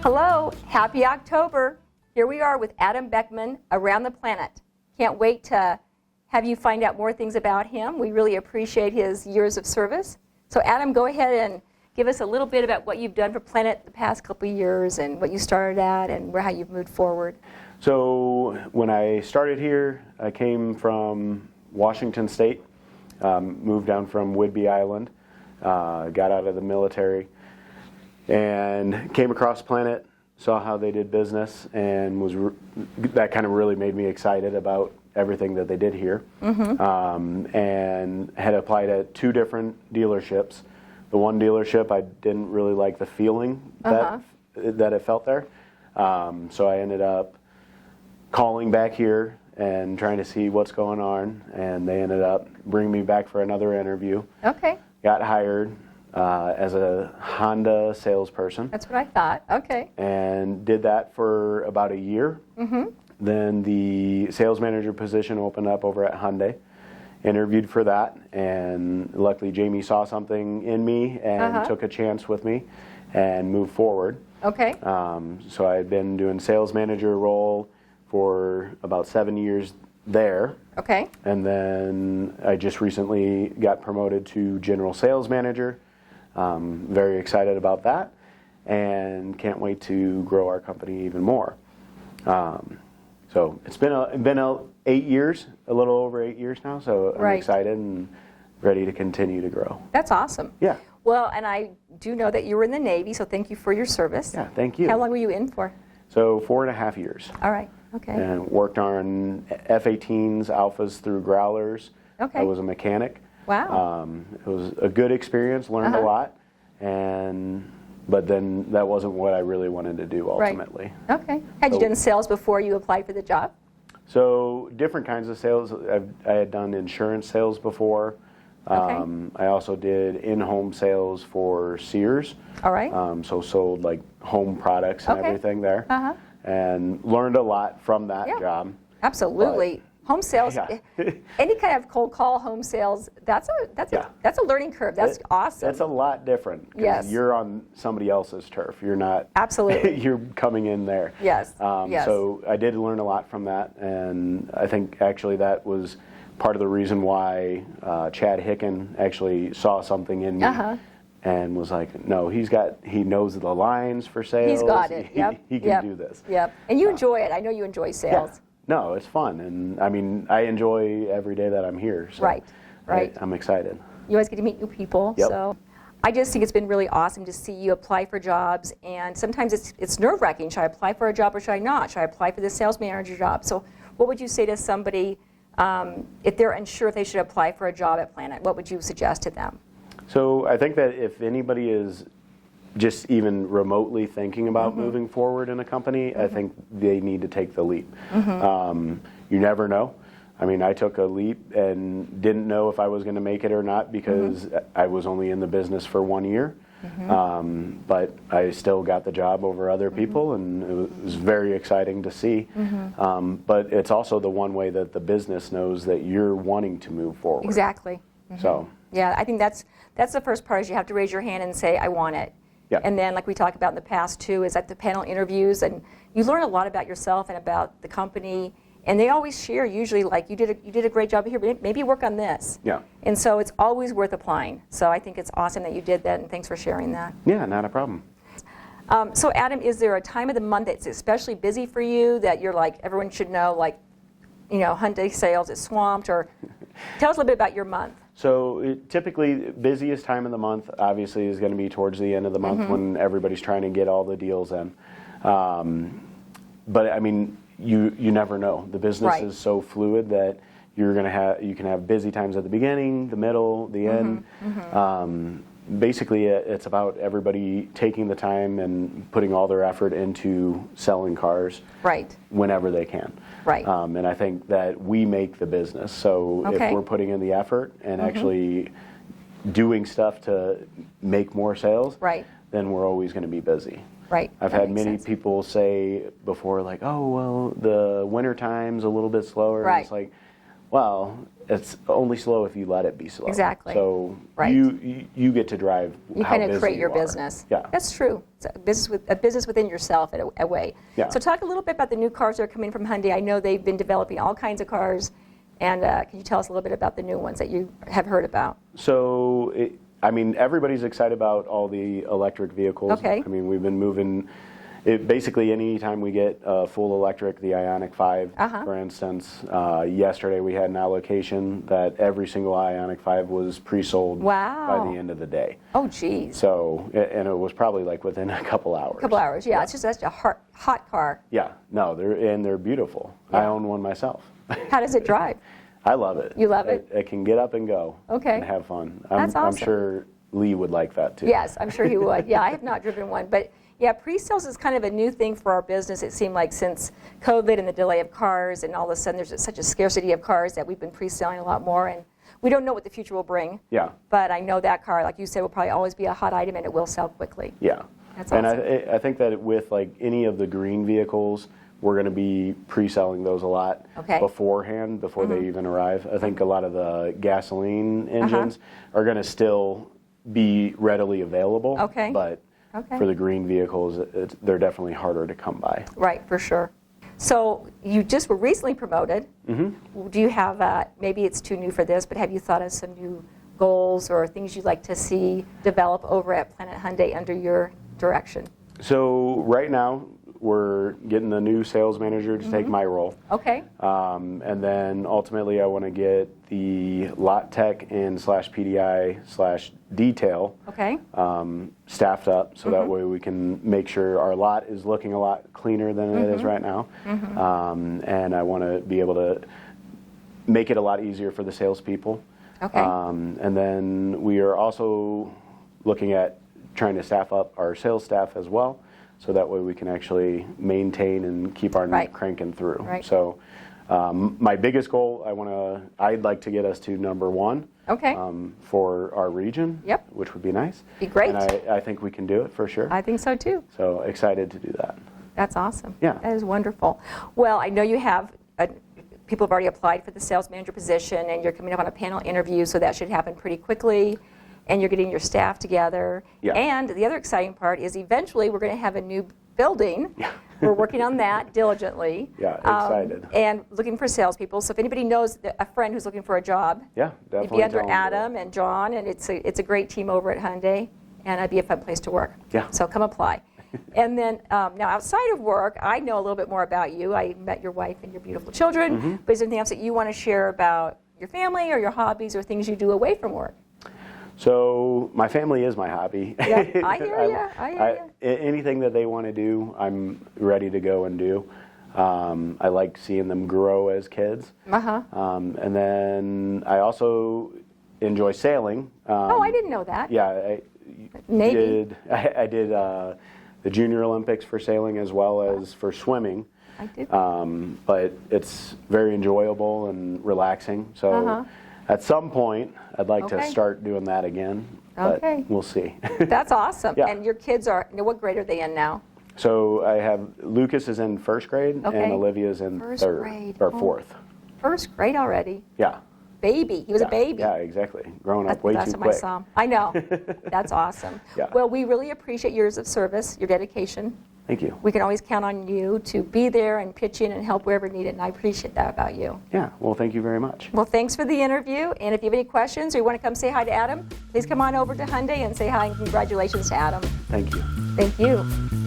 Hello, happy October. Here we are with Adam Beckmann, Around the Planet. Can't wait to have you find out more things about him. We really appreciate his years of service. So Adam, go ahead and give us a little bit about what you've done for Planet the past couple of years and what you started at and how you've moved forward. So when I started here, I came from Washington State, moved down from Whidbey Island, got out of the military, and came across Planet, saw how they did business, and that kind of really made me excited about everything that they did here. And had applied at 2 different dealerships. The one dealership, I didn't really like the feeling that it felt there. So I ended up calling back here and trying to see what's going on, and they ended up bringing me back for another interview. Okay. Got hired as a Honda salesperson. That's what I thought. Okay. And did that for about a year. Then the sales manager position opened up over at Hyundai. Interviewed for that, and luckily Jamie saw something in me and took a chance with me and moved forward. Okay. So I had been doing sales manager role for about 7 years there. Okay. And then I just recently got promoted to general sales manager. Very excited about that, and can't wait to grow our company even more. So it's been 8 years, a little over 8 years now, so I'm excited and ready to continue to grow. That's awesome. Yeah. Well, and I do know that you were in the Navy, so thank you for your service. Yeah, thank you. How long were you in for? So 4.5 years. All right. Okay. And worked on F-18s, Alphas through Growlers. Okay. I was a mechanic. Wow. It was a good experience, learned a lot, but then that wasn't what I really wanted to do ultimately. Right. Okay. Had you done sales before you applied for the job? So different kinds of sales. I had done insurance sales before. I also did in-home sales for Sears. All right. So sold like home products and everything there. And learned a lot from that job. Absolutely. Home sales, any kind of cold call home sales, that's a learning curve. That's awesome. That's a lot different. Yes. You're on somebody else's turf. You're not. Absolutely. You're coming in there. Yes. Yes. So I did learn a lot from that, and I think actually that was part of the reason why Chad Hicken actually saw something in me. And was like, no, he knows the lines for sales. He's got it. Yep. He can do this. Yep. And you enjoy it. I know you enjoy sales. Yeah. No, it's fun, and I mean, I enjoy every day that I'm here. So right. I'm excited. You always get to meet new people. Yep. So I just think it's been really awesome to see you apply for jobs, and sometimes it's nerve-wracking. Should I apply for a job or should I not? Should I apply for the sales manager job? So what would you say to somebody if they're unsure if they should apply for a job at Planet? What would you suggest to them? So I think that if anybody is just even remotely thinking about moving forward in a company, I think they need to take the leap. You never know. I mean, I took a leap and didn't know if I was going to make it or not because I was only in the business for 1 year. But I still got the job over other people, and it was very exciting to see. But it's also the one way that the business knows that you're wanting to move forward. Exactly. So yeah, I think that's the first part is you have to raise your hand and say, I want it. Yeah. And then, like we talked about in the past too, is at the panel interviews, and you learn a lot about yourself and about the company. And they always share, usually, like you did a great job here, but maybe work on this. Yeah. And so it's always worth applying. So I think it's awesome that you did that, and thanks for sharing that. Yeah, not a problem. So Adam, is there a time of the month that's especially busy for you that you're like everyone should know, like, Hyundai sales is swamped, or tell us a little bit about your month. So typically, busiest time of the month, obviously, is going to be towards the end of the month when everybody's trying to get all the deals in. But I mean, you never know. The business is so fluid that you can have busy times at the beginning, the middle, the end. Basically, it's about everybody taking the time and putting all their effort into selling cars whenever they can. Right. And I think that we make the business. So if we're putting in the effort and actually doing stuff to make more sales, then we're always going to be busy. Right. I've had many people say before, like, oh, well, the winter time's a little bit slower. And it's like, Well, it's only slow if you let it be slow. Exactly. So Right. you get to drive. You how kind of busy create you your are. business. Yeah. That's true. It's a business within yourself in a way. Yeah. So talk a little bit about the new cars that are coming from Hyundai. I know they've been developing all kinds of cars. And can you tell us a little bit about the new ones that you have heard about? So, everybody's excited about all the electric vehicles. Okay. I mean, we've been moving. Basically, any time we get full electric, the Ioniq 5, for instance, yesterday we had an allocation that every single Ioniq 5 was pre-sold Wow. by the end of the day. Oh, geez. So, and it was probably like within a couple hours. A couple hours, yeah. It's just such a hot car. Yeah, no, they're beautiful. I own one myself. How does it drive? I love it. You love it? It can get up and go. Okay. And have fun. That's I'm awesome. sure Lee would like that too. Yes, I'm sure he would. Yeah, I have not driven one. But yeah, pre-sales is kind of a new thing for our business. It seemed like since COVID and the delay of cars, and all of a sudden there's such a scarcity of cars that we've been pre-selling a lot more. And we don't know what the future will bring. Yeah. But I know that car, like you said, will probably always be a hot item, and it will sell quickly. Yeah. That's and awesome. I think that with like any of the green vehicles, we're going to be pre-selling those a lot beforehand, before they even arrive. I think a lot of the gasoline engines are going to still be readily available. Okay. But for the green vehicles, they're definitely harder to come by. Right, for sure. So you just were recently promoted. Do you have, maybe it's too new for this, but have you thought of some new goals or things you'd like to see develop over at Planet Hyundai under your direction? So right now, we're getting a new sales manager to take my role. Okay. And then ultimately I want to get the lot tech and /PDI/detail staffed up, so that way we can make sure our lot is looking a lot cleaner than it is right now. And I want to be able to make it a lot easier for the salespeople. Okay. And then we are also looking at trying to staff up our sales staff as well, so that way we can actually maintain and keep our cranking through. Right. So my biggest goal, I'd like to get us to #1 for our region, which would be nice. Be great. And I think we can do it for sure. I think so too. So excited to do that. That's awesome. Yeah. That is wonderful. Well, I know you have, people have already applied for the sales manager position, and you're coming up on a panel interview, so that should happen pretty quickly. And you're getting your staff together. Yeah. And the other exciting part is eventually we're going to have a new building. We're working on that diligently. Yeah, excited. And looking for salespeople. So if anybody knows a friend who's looking for a job, Yeah, definitely. it'd be under tell them to do it. Adam and John, and it's a great team over at Hyundai, and it'd be a fun place to work. Yeah. So come apply. And then now outside of work, I know a little bit more about you. I met your wife and your beautiful children. But is there anything else that you want to share about your family or your hobbies or things you do away from work? So my family is my hobby. Yeah, I hear you. Anything that they want to do, I'm ready to go and do. I like seeing them grow as kids. And then I also enjoy sailing. Oh, I didn't know that. Yeah, Maybe. I did the Junior Olympics for sailing as well as for swimming. I did. But it's very enjoyable and relaxing. So at some point, I'd like to start doing that again. But we'll see. That's awesome. Yeah. And your kids are, what grade are they in now? So I have Lucas is in first grade and Olivia's in First third grade. or fourth. First grade already. Yeah. Baby. He was a baby. Yeah, exactly. Growing up way That's too what I quick. saw. I know. That's awesome. Yeah. Well, we really appreciate years of service, your dedication. Thank you. We can always count on you to be there and pitch in and help wherever needed, and I appreciate that about you. Yeah. Well, thank you very much. Well, thanks for the interview, and if you have any questions or you want to come say hi to Adam, please come on over to Hyundai and say hi and congratulations to Adam. Thank you. Thank you.